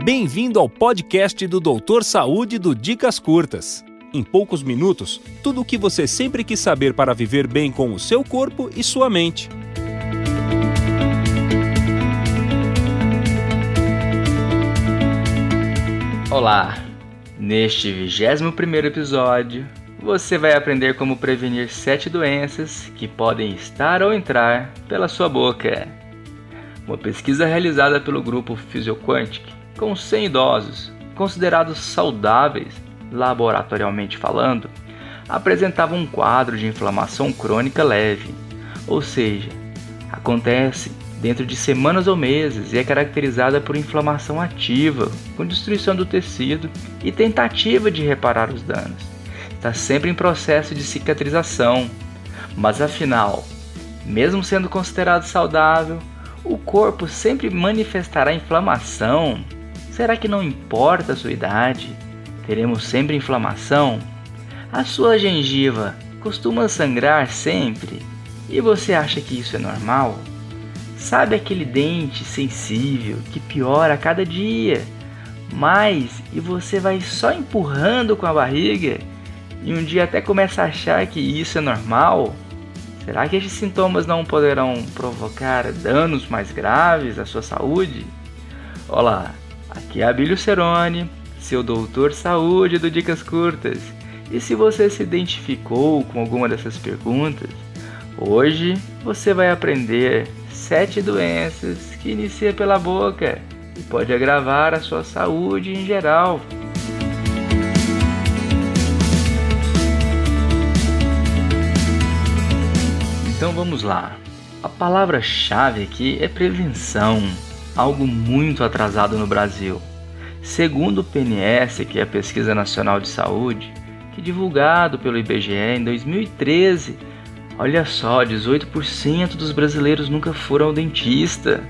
Bem-vindo ao podcast do Doutor Saúde do Dicas Curtas. Em poucos minutos, tudo o que você sempre quis saber para viver bem com o seu corpo e sua mente. Olá! Neste 21º episódio, você vai aprender como prevenir 7 doenças que podem estar ou entrar pela sua boca. Uma pesquisa realizada pelo grupo Physioquantic com 100 idosos, considerados saudáveis, laboratorialmente falando, apresentava um quadro de inflamação crônica leve, ou seja, acontece dentro de semanas ou meses e é caracterizada por inflamação ativa, com destruição do tecido e tentativa de reparar os danos. Está sempre em processo de cicatrização, mas afinal, mesmo sendo considerado saudável, o corpo sempre manifestará inflamação. Será que não importa a sua idade? Teremos sempre inflamação? A sua gengiva costuma sangrar sempre? E você acha que isso é normal? Sabe aquele dente sensível que piora a cada dia? E você vai só empurrando com a barriga e um dia até começa a achar que isso é normal? Será que esses sintomas não poderão provocar danos mais graves à sua saúde? Olá, aqui é Abílio Ceroni, seu doutor saúde do Dicas Curtas. E se você se identificou com alguma dessas perguntas, hoje você vai aprender 7 doenças que iniciam pela boca e pode agravar a sua saúde em geral. Então vamos lá. A palavra-chave aqui é prevenção, algo muito atrasado no Brasil. Segundo o PNS, que é a Pesquisa Nacional de Saúde, que é divulgado pelo IBGE em 2013, olha só, 18% dos brasileiros nunca foram ao dentista.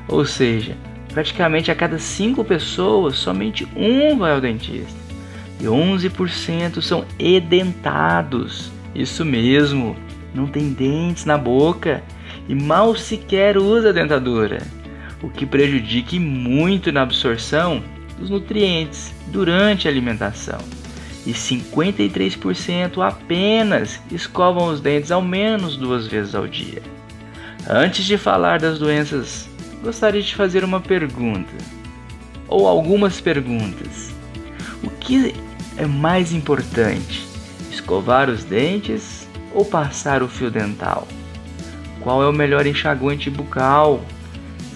Ou seja, praticamente a cada 5 pessoas, somente um vai ao dentista. E 11% são edentados. Isso mesmo, não tem dentes na boca e mal sequer usa a dentadura, o que prejudica muito na absorção dos nutrientes durante a alimentação. E 53% apenas escovam os dentes ao menos 2 vezes ao dia. Antes de falar das doenças, gostaria de fazer uma pergunta, ou algumas perguntas. O que é mais importante, escovar os dentes ou passar o fio dental? Qual é o melhor enxaguante bucal?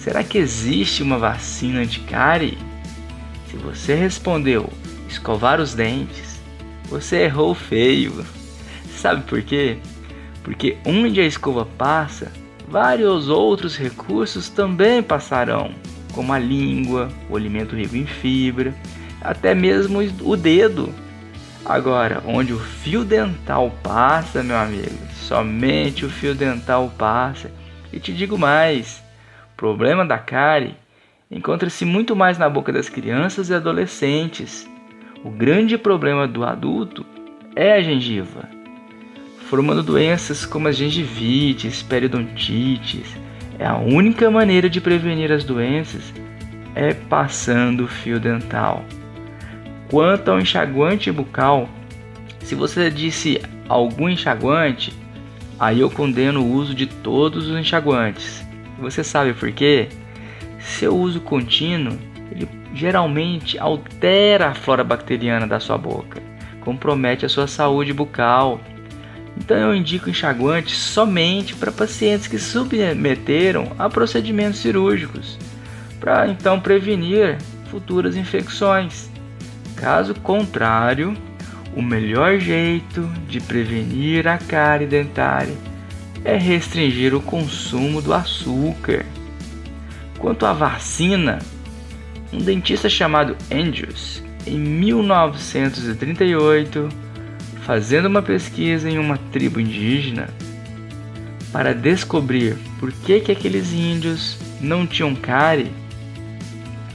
Será que existe uma vacina anti-cárie? Se você respondeu escovar os dentes, você errou feio. Sabe por quê? Porque onde a escova passa, vários outros recursos também passarão, como a língua, o alimento rico em fibra, até mesmo o dedo. Agora, onde o fio dental passa, meu amigo, somente o fio dental passa. E te digo mais, o problema da cárie encontra-se muito mais na boca das crianças e adolescentes. O grande problema do adulto é a gengiva, formando doenças como as gengivites, periodontites. É a única maneira de prevenir as doenças é passando o fio dental. Quanto ao enxaguante bucal, se você disse algum enxaguante, aí eu condeno o uso de todos os enxaguantes. Você sabe por quê? Seu uso contínuo, ele geralmente altera a flora bacteriana da sua boca, compromete a sua saúde bucal. Então eu indico enxaguante somente para pacientes que submeteram a procedimentos cirúrgicos, para então prevenir futuras infecções. Caso contrário, o melhor jeito de prevenir a cárie dentária é restringir o consumo do açúcar. Quanto à vacina, um dentista chamado Andrews, em 1938, fazendo uma pesquisa em uma tribo indígena para descobrir por que aqueles índios não tinham cárie,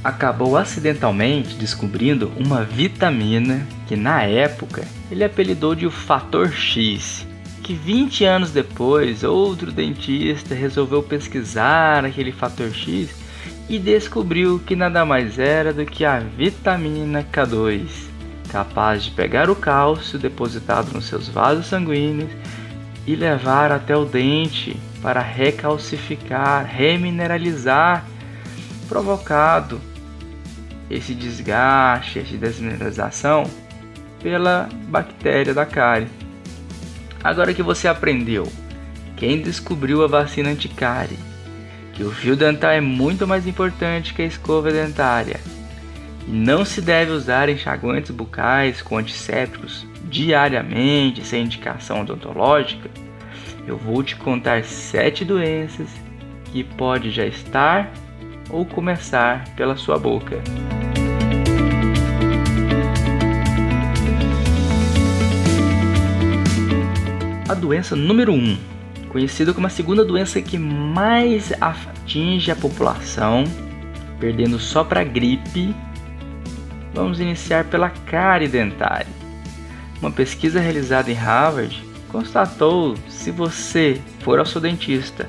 acabou acidentalmente descobrindo uma vitamina que na época ele apelidou de o fator X, que 20 anos depois outro dentista resolveu pesquisar aquele fator X e descobriu que nada mais era do que a vitamina K2, capaz de pegar o cálcio depositado nos seus vasos sanguíneos e levar até o dente para recalcificar, remineralizar, provocado esse desgaste, essa desmineralização pela bactéria da cárie. Agora que você aprendeu quem descobriu a vacina anticárie, que o fio dental é muito mais importante que a escova dentária e não se deve usar enxaguantes bucais com antissépticos diariamente sem indicação odontológica, eu vou te contar 7 doenças que pode já estar ou começar pela sua boca. A doença número 1, conhecida como a segunda doença que mais atinge a população, perdendo só para a gripe, vamos iniciar pela cárie dentária. Uma pesquisa realizada em Harvard constatou que se você for ao seu dentista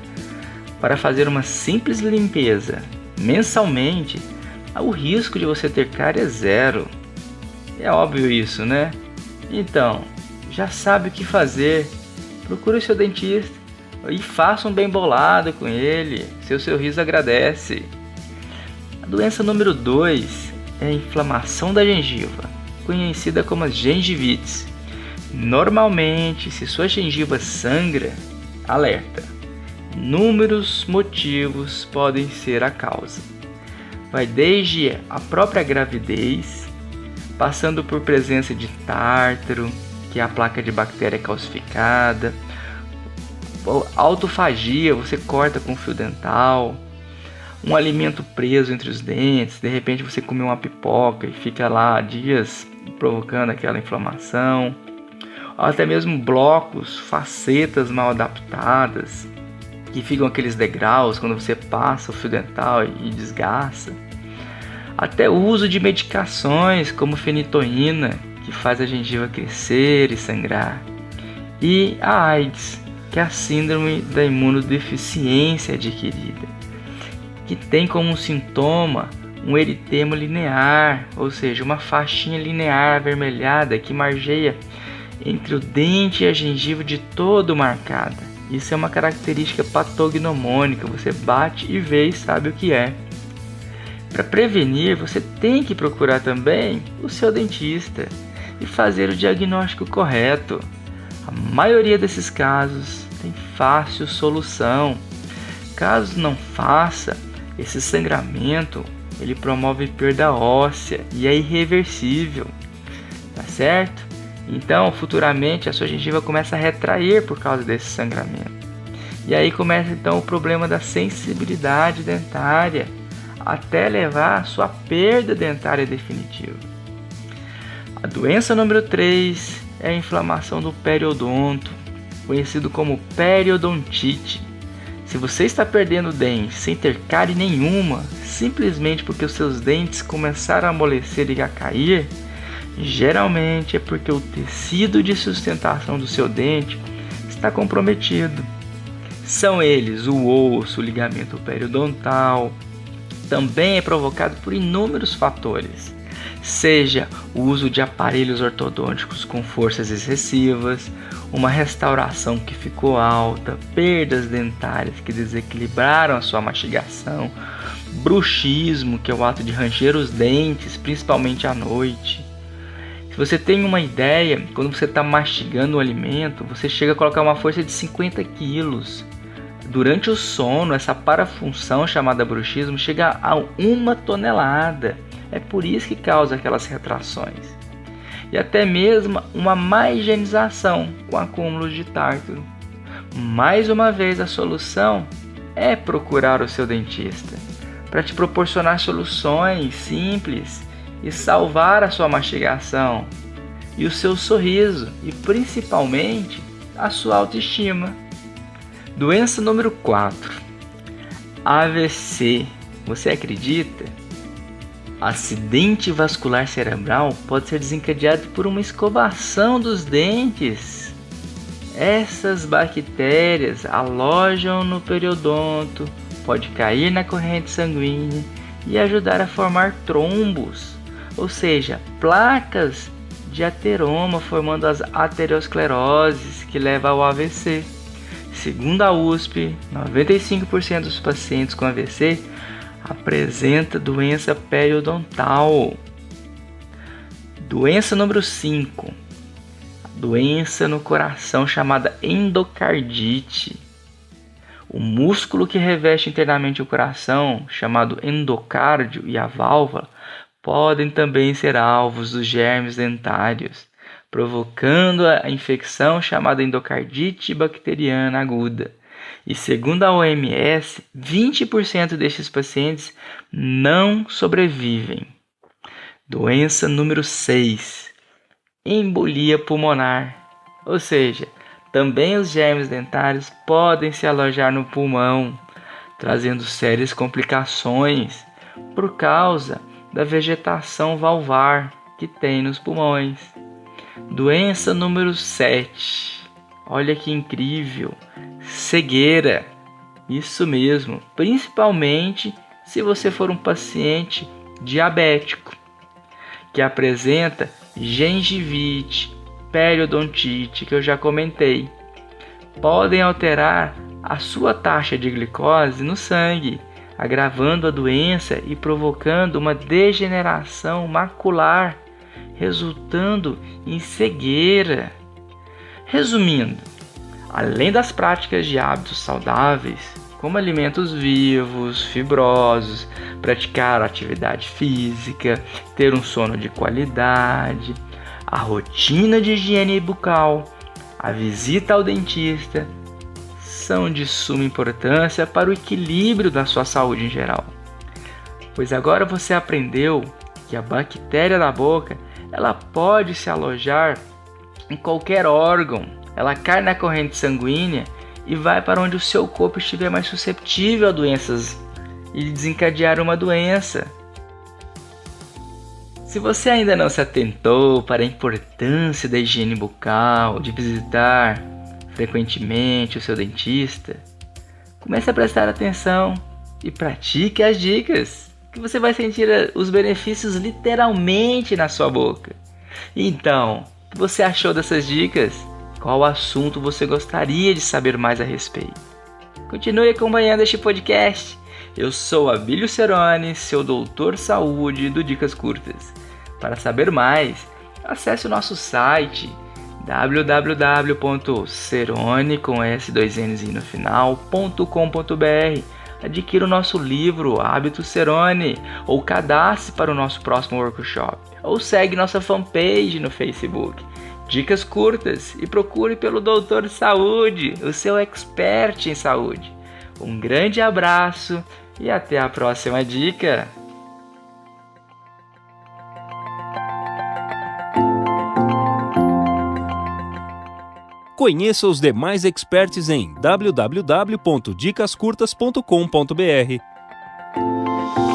para fazer uma simples limpeza mensalmente, o risco de você ter cárie é 0. É óbvio isso, né? Então, já sabe o que fazer. Procure o seu dentista e faça um bem bolado com ele. Seu sorriso agradece. A doença número 2 é a inflamação da gengiva, conhecida como as gengivites. Normalmente, se sua gengiva sangra, alerta. Inúmeros motivos podem ser a causa. Vai desde a própria gravidez, passando por presença de tártaro, que é a placa de bactéria calcificada, autofagia, você corta com fio dental, um alimento preso entre os dentes, de repente você comeu uma pipoca e fica lá dias provocando aquela inflamação, ou até mesmo blocos, facetas mal adaptadas, que ficam aqueles degraus quando você passa o fio dental e desgasta, até o uso de medicações como fenitoína, que faz a gengiva crescer e sangrar, e a AIDS, que é a síndrome da imunodeficiência adquirida, que tem como sintoma um eritema linear, ou seja, uma faixinha linear avermelhada que margeia entre o dente e a gengiva de todo marcada. Isso é uma característica patognomônica, você bate e vê e sabe o que é. Para prevenir, você tem que procurar também o seu dentista e fazer o diagnóstico correto. A maioria desses casos tem fácil solução. Caso não faça, esse sangramento ele promove perda óssea e é irreversível, tá certo? Então, futuramente a sua gengiva começa a retrair por causa desse sangramento. E aí começa então o problema da sensibilidade dentária, até levar à sua perda dentária definitiva. A doença número 3 é a inflamação do periodonto, conhecido como periodontite. Se você está perdendo dentes sem ter cárie nenhuma, simplesmente porque os seus dentes começaram a amolecer e a cair, geralmente é porque o tecido de sustentação do seu dente está comprometido. São eles o osso, o ligamento periodontal. Também é provocado por inúmeros fatores, seja o uso de aparelhos ortodônticos com forças excessivas, uma restauração que ficou alta, perdas dentárias que desequilibraram a sua mastigação, bruxismo, que é o ato de ranger os dentes, principalmente à noite. Se você tem uma ideia, quando você está mastigando o alimento, você chega a colocar uma força de 50 quilos. Durante o sono, essa parafunção chamada bruxismo chega a 1 tonelada. É por isso que causa aquelas retrações. E até mesmo uma má higienização com acúmulos de tártaro. Mais uma vez, a solução é procurar o seu dentista para te proporcionar soluções simples e salvar a sua mastigação e o seu sorriso e principalmente a sua autoestima. Doença número 4, AVC. Você acredita? Acidente vascular cerebral pode ser desencadeado por uma escovação dos dentes. Essas bactérias alojam no periodonto, pode cair na corrente sanguínea e ajudar a formar trombos, ou seja, placas de ateroma, formando as ateroscleroses, que leva ao AVC. Segundo a USP, 95% dos pacientes com AVC apresenta doença periodontal. Doença número 5. Doença no coração chamada endocardite. O músculo que reveste internamente o coração, chamado endocárdio, e a válvula podem também ser alvos dos germes dentários, provocando a infecção chamada endocardite bacteriana aguda. E segundo a OMS, 20% destes pacientes não sobrevivem. Doença número 6. Embolia pulmonar, ou seja, também os germes dentários podem se alojar no pulmão, trazendo sérias complicações por causa da vegetação valvar que tem nos pulmões. Doença número 7. Olha que incrível! Cegueira. Isso mesmo, principalmente se você for um paciente diabético, que apresenta gengivite, periodontite, que eu já comentei. Podem alterar a sua taxa de glicose no sangue, agravando a doença e provocando uma degeneração macular, resultando em cegueira. Resumindo, além das práticas de hábitos saudáveis, como alimentos vivos, fibrosos, praticar atividade física, ter um sono de qualidade, a rotina de higiene bucal, a visita ao dentista, são de suma importância para o equilíbrio da sua saúde em geral. Pois agora você aprendeu que a bactéria da boca, ela pode se alojar em qualquer órgão, ela cai na corrente sanguínea e vai para onde o seu corpo estiver mais suscetível a doenças e desencadear uma doença. Se você ainda não se atentou para a importância da higiene bucal, de visitar frequentemente o seu dentista, comece a prestar atenção e pratique as dicas, que você vai sentir os benefícios literalmente na sua boca. Então, o que você achou dessas dicas? Qual assunto você gostaria de saber mais a respeito? Continue acompanhando este podcast. Eu sou Abílio Ceroni, seu doutor saúde do Dicas Curtas. Para saber mais, acesse o nosso site www.ceroni.com.br. Adquira o nosso livro Hábitos Ceroni ou cadastre para o nosso próximo workshop. Ou segue nossa fanpage no Facebook, Dicas Curtas, e procure pelo Doutor Saúde, o seu expert em saúde. Um grande abraço e até a próxima dica! Conheça os demais experts em www.dicascurtas.com.br.